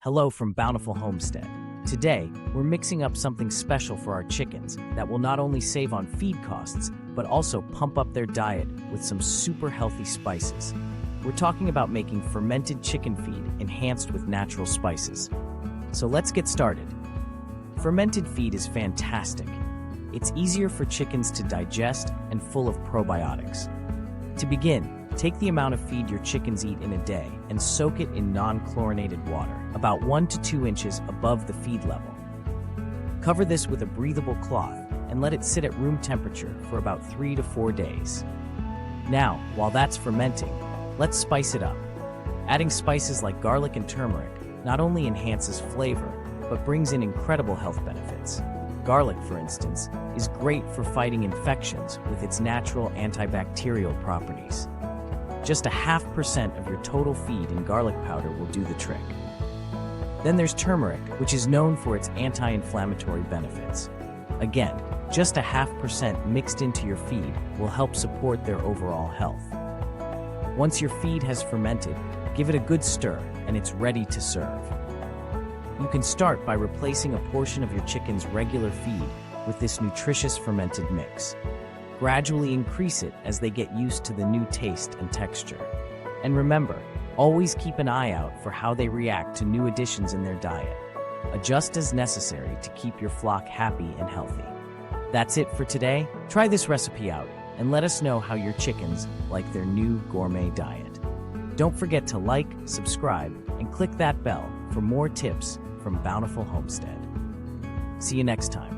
Hello from Bountiful Homestead. Today, we're mixing up something special for our chickens that will not only save on feed costs, but also pump up their diet with some super healthy spices. We're talking about making fermented chicken feed enhanced with natural spices. So let's get started. Fermented feed is fantastic. It's easier for chickens to digest and full of probiotics. To begin, take the amount of feed your chickens eat in a day and soak it in non-chlorinated water, about 1 to 2 inches above the feed level. Cover this with a breathable cloth and let it sit at room temperature for about 3 to 4 days. Now, while that's fermenting, let's spice it up. Adding spices like garlic and turmeric not only enhances flavor, but brings in incredible health benefits. Garlic, for instance, is great for fighting infections with its natural antibacterial properties. Just 0.5% of your total feed in garlic powder will do the trick. Then there's turmeric, which is known for its anti-inflammatory benefits. Again, just 0.5% mixed into your feed will help support their overall health. Once your feed has fermented, give it a good stir and it's ready to serve. You can start by replacing a portion of your chicken's regular feed with this nutritious fermented mix. Gradually increase it as they get used to the new taste and texture. And remember, always keep an eye out for how they react to new additions in their diet. Adjust as necessary to keep your flock happy and healthy. That's it for today. Try this recipe out and let us know how your chickens like their new gourmet diet. Don't forget to like, subscribe, and click that bell for more tips from Bountiful Homestead. See you next time.